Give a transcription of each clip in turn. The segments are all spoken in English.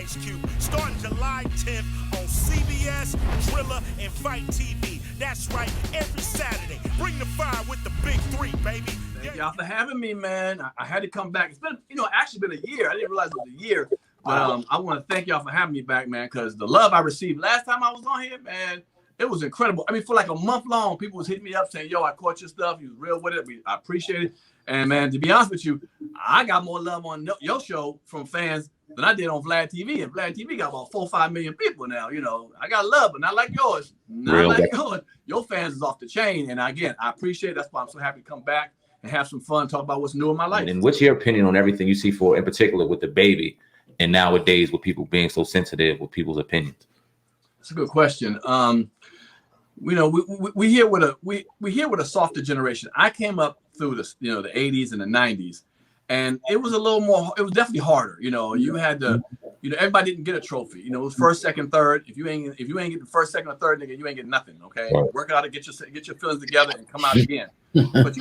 Ice Cube, starting July 10th on CBS, Thriller, and Fight TV. That's right, every Saturday. Bring the fire with the big three, baby. Thank y'all for having me, man. I had to come back. It's been, actually been a year. I didn't realize it was a year. But I want to thank y'all for having me back, man, because the love I received last time I was on here, man, it was incredible. I mean, for like a month long, people was hitting me up saying, yo, I caught your stuff. You was real with it. I appreciate it. And, man, to be honest with you, I got more love on your show from fans than I did on Vlad TV. And Vlad TV got about 4 or 5 million people now. I got love, but not like yours. Not like yours. Your fans is off the chain. And, again, I appreciate it. That's why I'm so happy to come back and have some fun, talk about what's new in my life. And what's your opinion on everything you see in particular with DaBaby and nowadays with people being so sensitive with people's opinions? That's a good question. We hear with a softer generation. I came up through the 80s and the 90s, and it was a little more. It was definitely harder. You had to. Everybody didn't get a trophy. It was first, second, third. If you ain't get the first, second, or third, nigga, you ain't get nothing. Okay, right. Work out to get your feelings together and come out again. But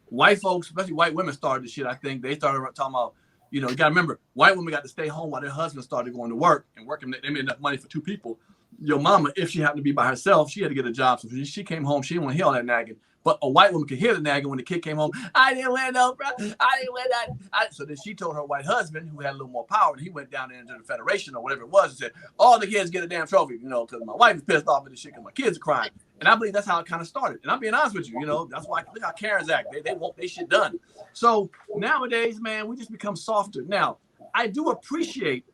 white folks, especially white women, started the shit. I think they started talking about. You got to remember, white women got to stay home while their husbands started going to work and working. They made enough money for 2 people. Your mama, if she happened to be by herself, she had to get a job. So she came home, she didn't want to hear all that nagging. But a white woman could hear the nagging when the kid came home. I didn't wear no, bro. I didn't wear that. So then she told her white husband, who had a little more power, and he went down there into the Federation or whatever it was and said, all the kids get a damn trophy, because my wife is pissed off at this shit because my kids are crying. And I believe that's how it kind of started. And I'm being honest with you, that's why look how Karen's act. They want their shit done. So nowadays, man, we just become softer. Now, I do appreciate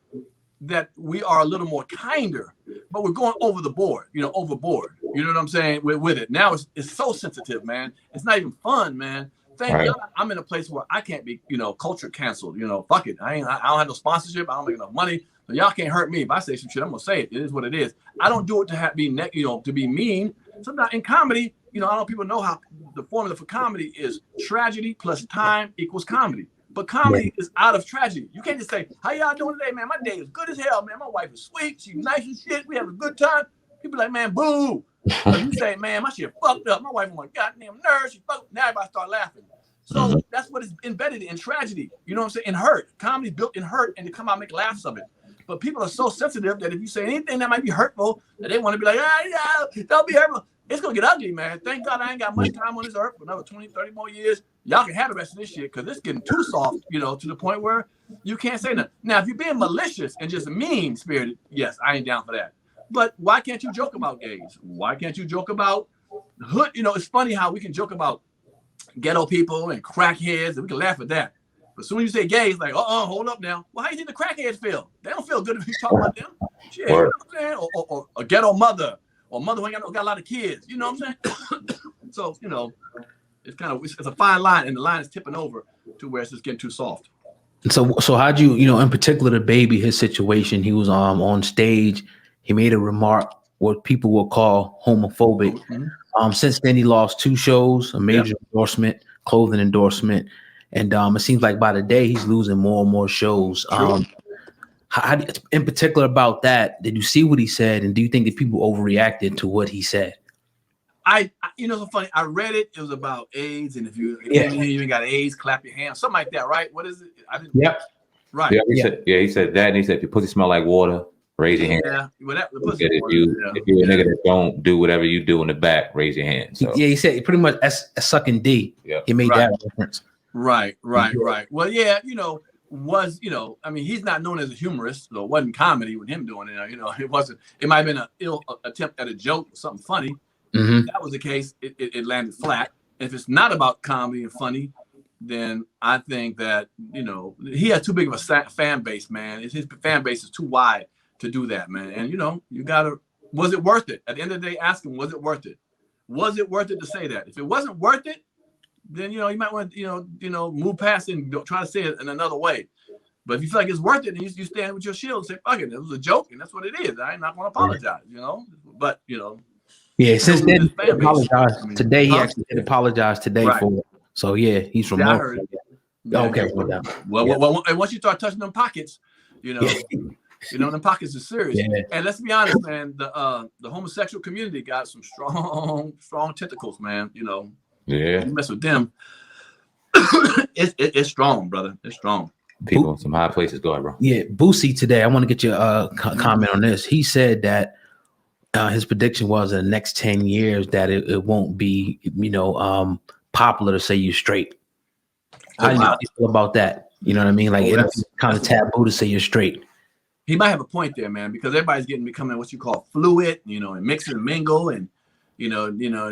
that we are a little more kinder, but we're going over the board, overboard. You know what I'm saying? With it. Now it's so sensitive, man. It's not even fun, man. Thank God I'm in a place where I can't be, culture canceled. Fuck it. I don't have no sponsorship. I don't make enough money. So y'all can't hurt me. If I say some shit, I'm gonna say it. It is what it is. I don't do it to to be mean. Sometimes in comedy, I don't know if people know how the formula for comedy is tragedy plus time equals comedy. But comedy is out of tragedy. You can't just say, how y'all doing today, man? My day is good as hell, man. My wife is sweet. She's nice as shit. We have a good time. People like, man, boo. But you say, man, my shit fucked up. My wife on my goddamn nerves. She fucked up. Now everybody start laughing. So that's what is embedded in tragedy. You know what I'm saying? In hurt. Comedy built in hurt and to come out and make laughs of it. But people are so sensitive that if you say anything that might be hurtful, that they want to be like, don't be hurtful. It's going to get ugly, man. Thank God I ain't got much time on this earth for another 20, 30 more years. Y'all can have the rest of this shit because it's getting too soft, to the point where you can't say nothing. Now, if you're being malicious and just mean-spirited, yes, I ain't down for that. But why can't you joke about gays? Why can't you joke about hood? It's funny how we can joke about ghetto people and crackheads, and we can laugh at that. But as soon as you say gays, like, hold up now. Well, how do you think the crackheads feel? They don't feel good if you talk about them. Shit, you know what I'm saying? Or a ghetto mother. Or mother who ain't got a lot of kids, you know what I'm saying? So, it's a fine line, and the line is tipping over to where it's just getting too soft. So how'd you, in particular, DaBaby, his situation, he was on stage, he made a remark, what people will call homophobic. Since then, he lost 2 shows, a major endorsement, clothing endorsement, and it seems like by the day, he's losing more and more shows. How, in particular about that, did you see what he said, and do you think that people overreacted to what he said? So funny. I read it. It was about AIDS, and if you even got AIDS, clap your hands, something like that, right? What is it? I didn't. Yep. Right. Yeah, he said that, and he said, if your pussy smell like water, raise your hand. Yeah. Well, if you're a nigga that don't do whatever you do in the back, raise your hand. So. Yeah, he said pretty much as sucking D. Yeah. He made that reference. Right. Well, yeah, he's not known as a humorist, so it wasn't comedy with him doing it. It wasn't. It might have been an ill attempt at a joke, something funny. If that was the case, it landed flat. If it's not about comedy and funny, then I think that he has too big of a fan base, man. His fan base is too wide to do that, man. And you gotta. Was it worth it? At the end of the day, ask him, was it worth it? Was it worth it to say that? If it wasn't worth it, then you might want to move past it and try to say it in another way. But if you feel like it's worth it, then you stand with your shield and say, fuck it, it was a joke, and that's what it is. I'm not going to apologize, But yeah, since then he apologized today. He actually did apologize today for it. So yeah, he's from okay. Well, and once you start touching them pockets, them pockets are serious. Yeah. And let's be honest, man, the homosexual community got some strong tentacles, man. Yeah, you mess with them, it's strong, brother. It's strong. people in some high places. Go ahead, bro. Yeah, Boosie today. I want to get your comment on this. He said that his prediction was in the next 10 years that it won't be, popular to say you're straight. How do you feel about that? You know what I mean? Like it's kind of taboo to say you're straight. He might have a point there, man, because everybody's becoming what you call fluid, and mix and mingle, and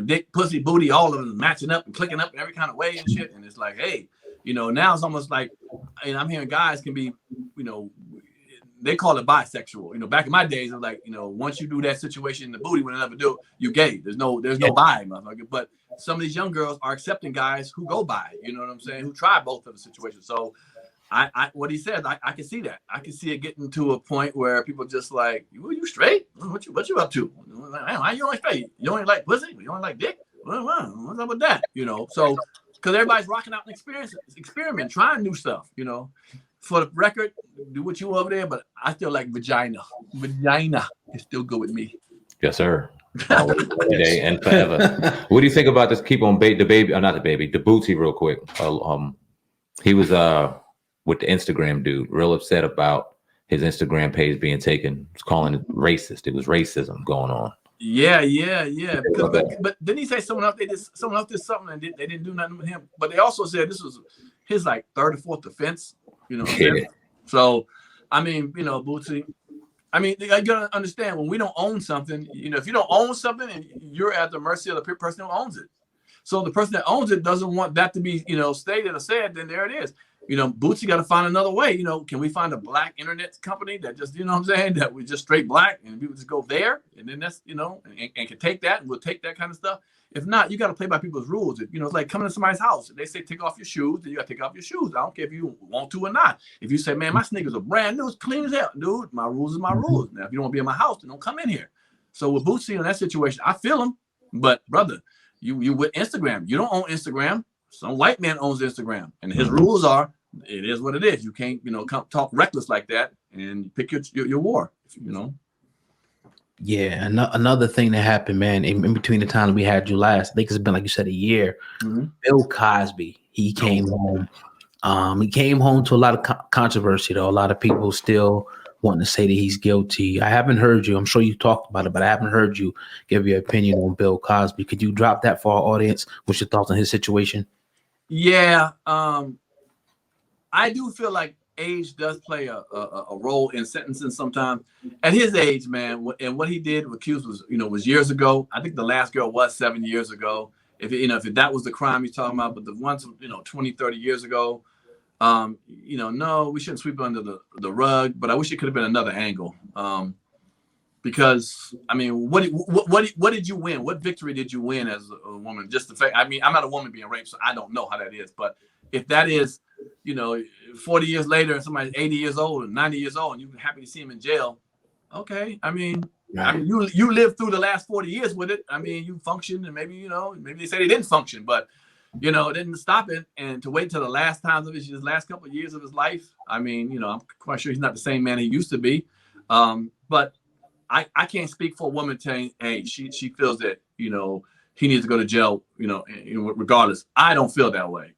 dick, pussy, booty, all of them matching up and clicking up in every kind of way and shit. And it's like, hey, now it's almost like, and I'm hearing guys can be, they call it bisexual. Back in my days, it was like, once you do that situation in the booty, when they never do, you gay. There's no bi, motherfucker. But some of these young girls are accepting guys who go bi. You know what I'm saying? Who try both of the situations. So, what he said, I can see that. I can see it getting to a point where people just like, you straight? What you up to? Why you only straight? You only like pussy? You only like dick? What's up with that? So because everybody's rocking out and experiment, trying new stuff. For the record, do what you over there, but I still like vagina. Vagina is still good with me. Yes, sir. Always, every day and forever. What do you think about this? Keep on DaBaby, or not DaBaby, the Bootsy, real quick. He was with the Instagram dude, real upset about his Instagram page being taken. He's calling it racist. It was racism going on. Yeah. But didn't he say someone else did something and they didn't do nothing with him? But they also said this was his like third or fourth offense. Yeah. So, I mean, Bootsy, I mean, you gotta understand when we don't own something, if you don't own something, you're at the mercy of the person who owns it. So the person that owns it doesn't want that to be, stated or said, then there it is. Bootsy got to find another way. Can we find a black internet company that just, that we just straight black and people just go there and then that's, and can take that and we'll take that kind of stuff. If not, you got to play by people's rules. It's like coming to somebody's house. They say take off your shoes, then you got to take off your shoes. I don't care if you want to or not. If you say, man, my sneakers are brand new, it's clean as hell, dude. My rules is my rules. Now, if you don't want to be in my house, then don't come in here. So with Bootsy in that situation, I feel him, but brother, you with Instagram, you don't own Instagram. Some white man owns Instagram, and his rules are, it is what it is. You can't, come talk reckless like that and pick your war, Yeah, another thing that happened, man, in between the time we had you last, I think it's been, like you said, a year. Mm-hmm. Bill Cosby, he came home. He came home to a lot of controversy, though. A lot of people still wanting to say that he's guilty. I haven't heard you. I'm sure you talked about it, but I haven't heard you give your opinion on Bill Cosby. Could you drop that for our audience? What's your thoughts on his situation? Yeah, I do feel like age does play a role in sentencing sometimes. At his age, man, and what he did with Q's was years ago. I think the last girl was 7 years ago. If that was the crime he's talking about, but the ones 20, 30 years ago, no, we shouldn't sweep it under the rug. But I wish it could have been another angle. Because I mean, what did you win? What victory did you win as a woman? Just the fact, I mean, I'm not a woman being raped, so I don't know how that is. But if that is, 40 years later, and somebody's 80 years old and 90 years old, and you're happy to see him in jail, okay. I mean, you lived through the last 40 years with it. I mean, you functioned, and maybe maybe they say they didn't function, but it didn't stop it. And to wait till the last times of his last couple of years of his life, I mean, I'm quite sure he's not the same man he used to be. But I can't speak for a woman saying, hey, she feels that, he needs to go to jail, regardless. I don't feel that way.